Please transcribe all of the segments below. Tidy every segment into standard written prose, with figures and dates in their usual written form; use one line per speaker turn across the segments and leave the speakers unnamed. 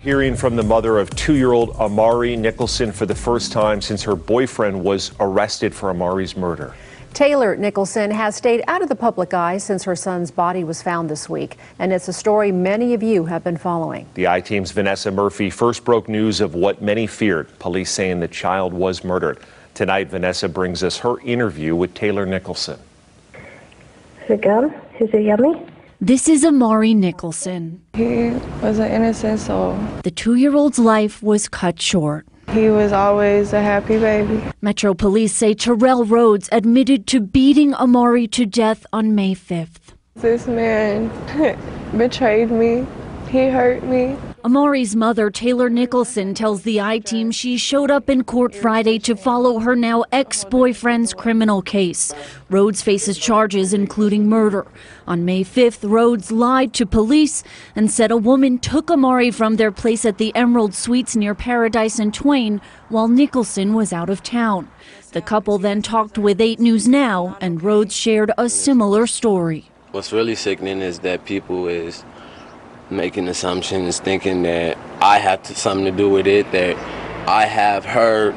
Hearing from the mother of 2-year-old Amari Nicholson for the first time since her boyfriend was arrested for Amari's murder.
Tayler Nicholson has stayed out of the public eye since her son's body was found this week, and it's a story many of you have been following.
The I-Team's Vanessa Murphy first broke news of what many feared, police saying the child was murdered. Tonight, Vanessa brings us her interview with Tayler Nicholson.
Is it good? Is it yummy?
This is Amari Nicholson.
He was an innocent soul.
The 2-year-old's life was cut short.
He was always a happy baby.
Metro police say Terrell Rhodes admitted to beating Amari to death on May 5th.
This man betrayed me. He hurt me.
Amari's mother, Tayler Nicholson, tells the I-Team she showed up in court Friday to follow her now ex-boyfriend's criminal case. Rhodes faces charges including murder. On May 5th, Rhodes lied to police and said a woman took Amari from their place at the Emerald Suites near Paradise and Twain while Nicholson was out of town. The couple then talked with 8 News Now, and Rhodes shared a similar story.
What's really sickening is that people is making assumptions, thinking that I have something to do with it, that I have her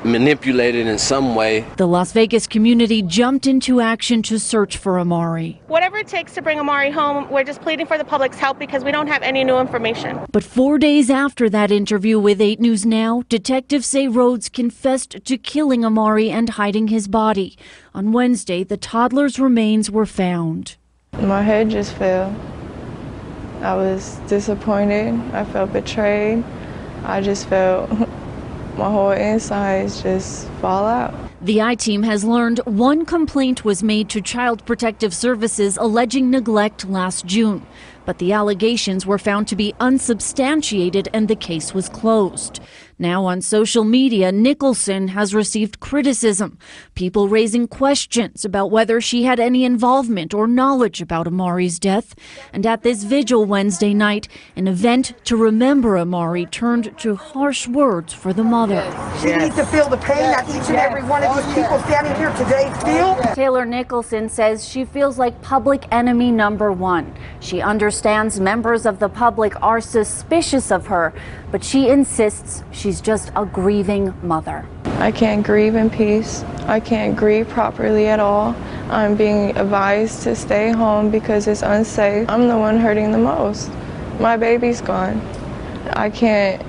manipulated in some way.
The Las Vegas community jumped into action to search for Amari.
Whatever it takes to bring Amari home, we're just pleading for the public's help because we don't have any new information.
But 4 days after that interview with 8 News Now, detectives say Rhodes confessed to killing Amari and hiding his body. On Wednesday, the toddler's remains were found.
My head just fell. I was disappointed. I felt betrayed. I just felt my whole insides just fall out.
The I-Team has learned one complaint was made to Child Protective Services alleging neglect last June, but the allegations were found to be unsubstantiated and the case was closed. Now on social media, Nicholson has received criticism, people raising questions about whether she had any involvement or knowledge about Amari's death. And at this vigil Wednesday night, an event to remember Amari turned to harsh words for the mother.
She needs to feel the pain that each and every one of these people standing here today feel.
Tayler Nicholson says she feels like public enemy number 1. She understands members of the public are suspicious of her, but she insists she's just a grieving mother.
I can't grieve in peace. I can't grieve properly at all. I'm being advised to stay home because it's unsafe. I'm the one hurting the most. My baby's gone. I can't.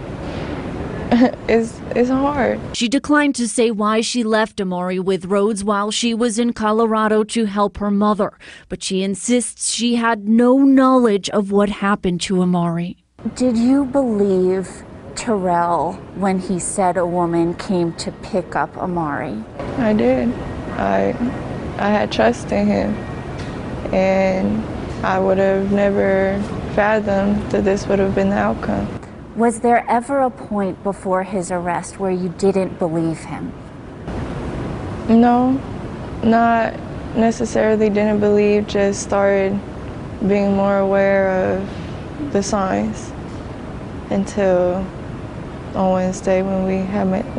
It's hard.
She declined to say why she left Amari with Rhodes while she was in Colorado to help her mother, but she insists she had no knowledge of what happened to Amari.
Did you believe Terrell when he said a woman came to pick up Amari?
I did. I had trust in him, and I would have never fathomed that this would have been the outcome.
Was there ever a point before his arrest where you didn't believe him?
No, not necessarily didn't believe, just started being more aware of the signs until on Wednesday when we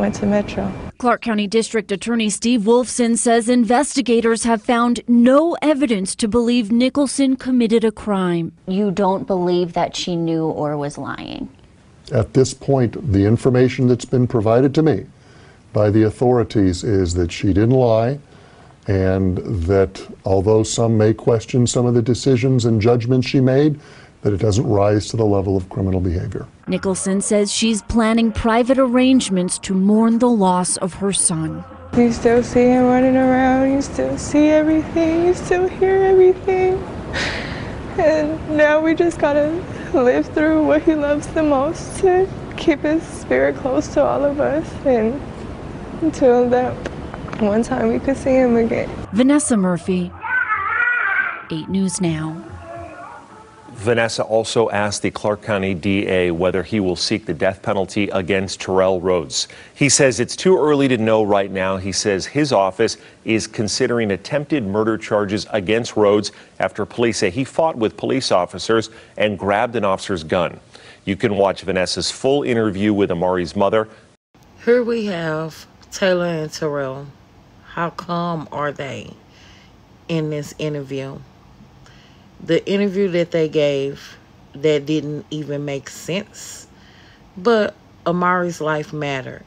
went to Metro.
Clark County District Attorney Steve Wolfson says investigators have found no evidence to believe Nicholson committed a crime.
You don't believe that she knew or was lying?
At this point, the information that's been provided to me by the authorities is that she didn't lie, and that although some may question some of the decisions and judgments she made, that it doesn't rise to the level of criminal behavior.
Nicholson says she's planning private arrangements to mourn the loss of her son.
You still see him running around, you still see everything, you still hear everything. And now we just gotta live through what he loves the most to keep his spirit close to all of us, and until that one time we could see him again.
Vanessa Murphy, 8 News Now.
Vanessa also asked the Clark County DA whether he will seek the death penalty against Terrell Rhodes. He says it's too early to know right now. He says his office is considering attempted murder charges against Rhodes after police say he fought with police officers and grabbed an officer's gun. You can watch Vanessa's full interview with Amari's mother.
Here we have Tayler and Terrell. How calm are they in this interview? The interview that they gave that didn't even make sense. But Amari's life mattered.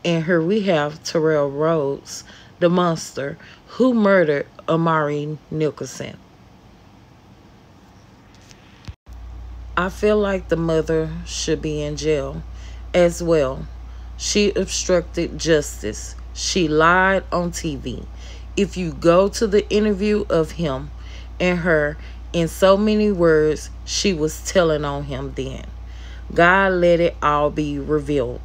And here we have Terrell Rhodes, the monster who murdered Amari Nicholson. I feel like the mother should be in jail as well. She obstructed justice. She lied on TV. If you go to the interview of him and her, in so many words, she was telling on him then. God let it all be revealed.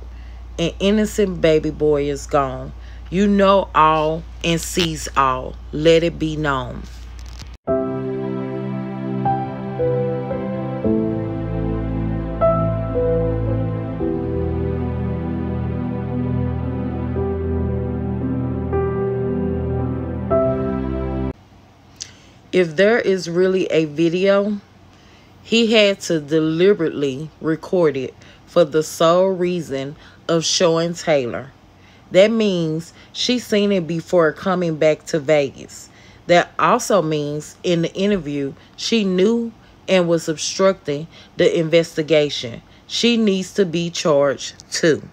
An innocent baby boy is gone. You know all and sees all. Let it be known. If there is really a video, he had to deliberately record it for the sole reason of showing Tayler. That means she seen it before coming back to Vegas. That also means in the interview, she knew and was obstructing the investigation. She needs to be charged too.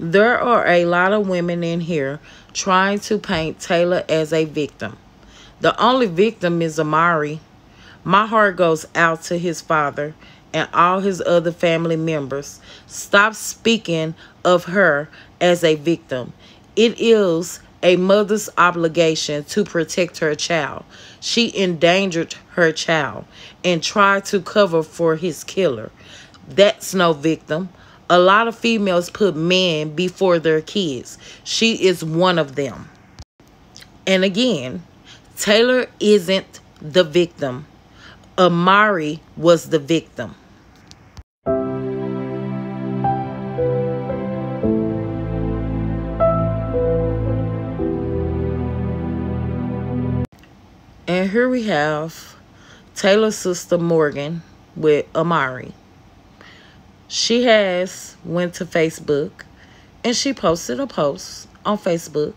There are a lot of women in here trying to paint Tayler as a victim. The only victim is Amari. My heart goes out to his father and all his other family members. Stop speaking of her as a victim. It is a mother's obligation to protect her child. She endangered her child and tried to cover for his killer. That's no victim. A lot of females put men before their kids. She is one of them. And again, Tayler isn't the victim. Amari was the victim. And here we have Tayler's sister Morgan with Amari. She has went to Facebook and she posted a post on Facebook,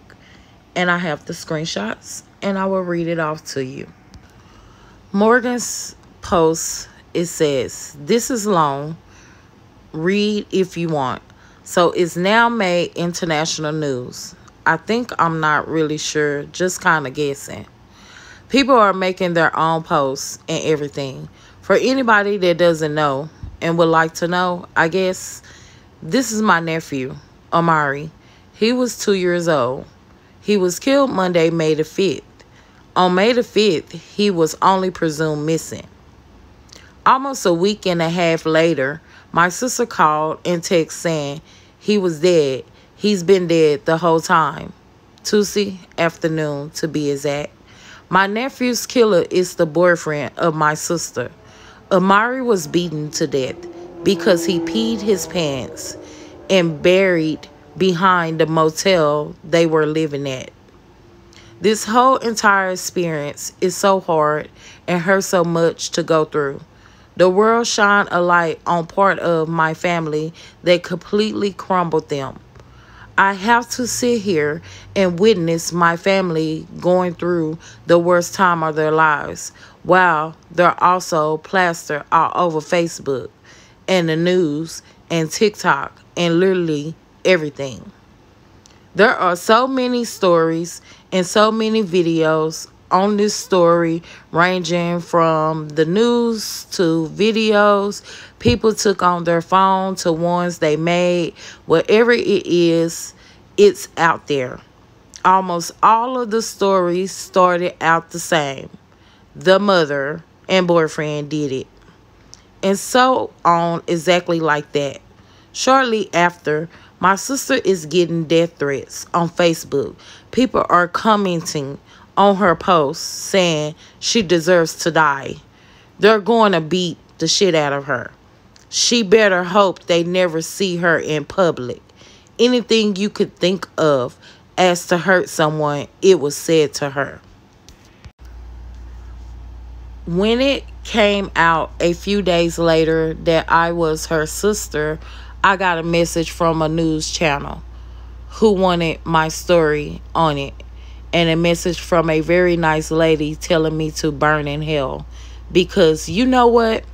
and I have the screenshots and I will read it off to you. Morgan's post, it says, "This is long. Read if you want." So it's now made international news. I think I'm not really sure, just kind of guessing. People are making their own posts and everything. For anybody that doesn't know and would like to know, I guess, this is my nephew, Amari. He was 2 years old. He was killed Monday, May the 5th. On May the 5th, he was only presumed missing. Almost a week and a half later, my sister called and texted saying he was dead. He's been dead the whole time. Tuesday afternoon, to be exact. My nephew's killer is the boyfriend of my sister. Amari was beaten to death because he peed his pants and buried behind the motel they were living at. This whole entire experience is so hard and hurts so much to go through. The world shined a light on part of my family that completely crumbled them. I have to sit here and witness my family going through the worst time of their lives, while they're also plastered all over Facebook and the news and TikTok and literally everything. There are so many stories and so many videos on this story, ranging from the news to videos people took on their phone to ones they made. Whatever it is, it's out there. Almost all of the stories started out the same. The mother and boyfriend did it. And so on, exactly like that. Shortly after, my sister is getting death threats on Facebook. People are commenting on her posts saying she deserves to die. They're going to beat the shit out of her. She better hope they never see her in public. Anything you could think of as to hurt someone, it was said to her. When it came out a few days later that I was her sister, I got a message from a news channel who wanted my story on it, and a message from a very nice lady telling me to burn in hell. Because you know what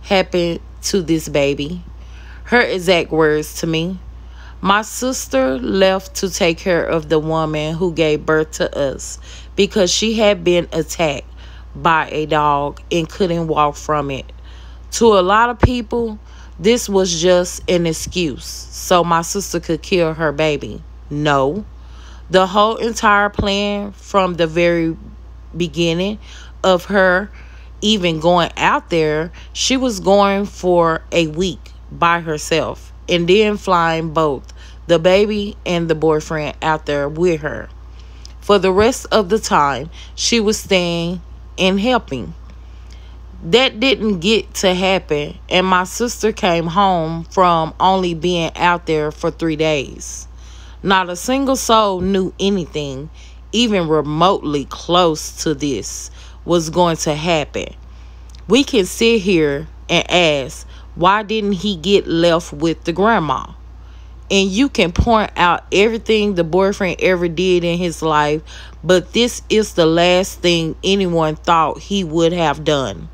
happened to this baby? Her exact words to me: my sister left to take care of the woman who gave birth to us because she had been attacked by a dog and couldn't walk from it. To a lot of people, this was just an excuse so my sister could kill her baby. No. The whole entire plan from the very beginning of her even going out there, she was going for a week by herself and then flying both the baby and the boyfriend out there with her. For the rest of the time, she was staying and helping. That didn't get to happen, and my sister came home from only being out there for 3 days. Not a single soul knew anything, even remotely close to this, was going to happen. We can sit here and ask, why didn't he get left with the grandma? And you can point out everything the boyfriend ever did in his life, but this is the last thing anyone thought he would have done.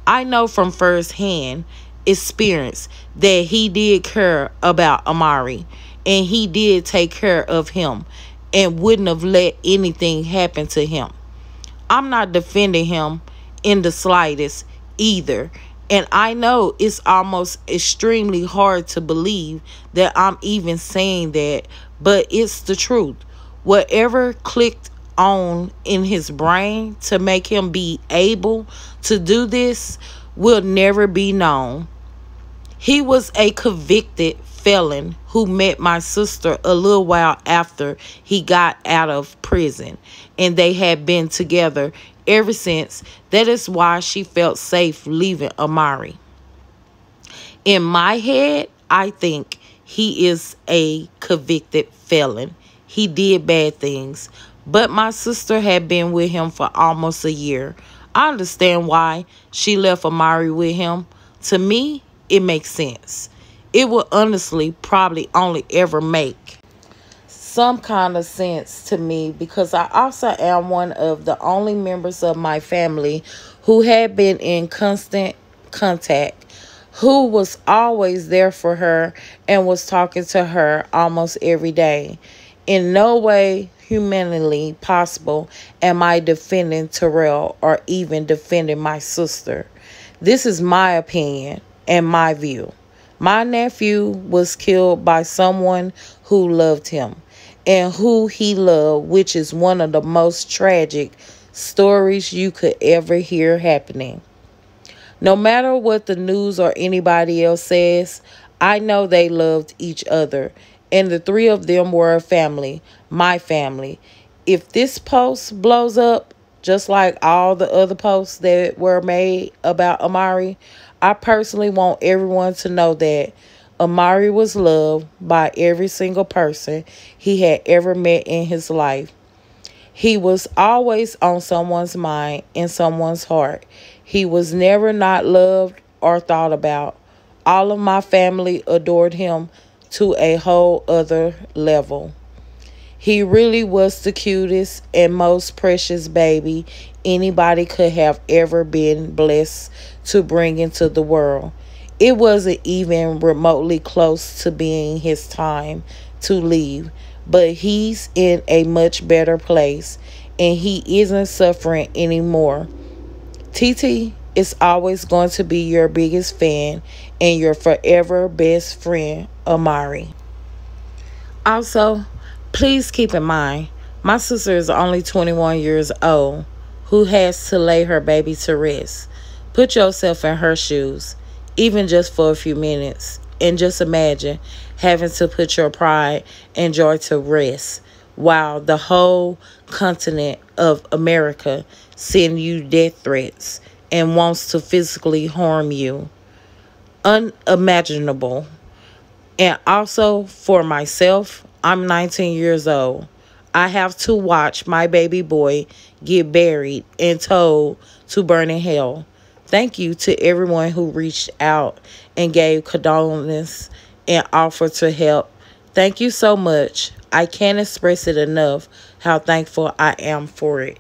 I know from firsthand experience that he did care about Amari, and he did take care of him and wouldn't have let anything happen to him. I'm not defending him in the slightest either. And I know it's almost extremely hard to believe that I'm even saying that, but it's the truth. Whatever clicked on in his brain to make him be able to do this will never be known. He was a convicted felon who met my sister a little while after he got out of prison, and they had been together ever since. That is why she felt safe leaving Amari. In my head, I think he is a convicted felon. He did bad things, but my sister had been with him for almost a year. I understand why she left Amari with him. To me, it makes sense. It will honestly probably only ever make some kind of sense to me, because I also am one of the only members of my family who had been in constant contact, who was always there for her and was talking to her almost every day. In no way humanly possible am I defending Terrell or even defending my sister. This is my opinion and my view. My nephew was killed by someone who loved him and who he loved, which is one of the most tragic stories you could ever hear happening. No matter what the news or anybody else says, I know they loved each other, and the three of them were a family, my family. If this post blows up, just like all the other posts that were made about Amari, I personally want everyone to know that Amari was loved by every single person he had ever met in his life. He was always on someone's mind and someone's heart. He was never not loved or thought about. All of my family adored him to a whole other level. He really was the cutest and most precious baby anybody could have ever been blessed to bring into the world. It wasn't even remotely close to being his time to leave, but he's in a much better place and he isn't suffering anymore. TT is always going to be your biggest fan and your forever best friend, Amari. Also, please keep in mind, my sister is only 21 years old who has to lay her baby to rest. Put yourself in her shoes, even just for a few minutes, and just imagine having to put your pride and joy to rest while the whole continent of America send you death threats and wants to physically harm you. Unimaginable. And also for myself, I'm 19 years old. I have to watch my baby boy get buried and told to burn in hell. thank you to everyone who reached out and gave condolences and offered to help. Thank you so much. I can't express it enough how thankful I am for it.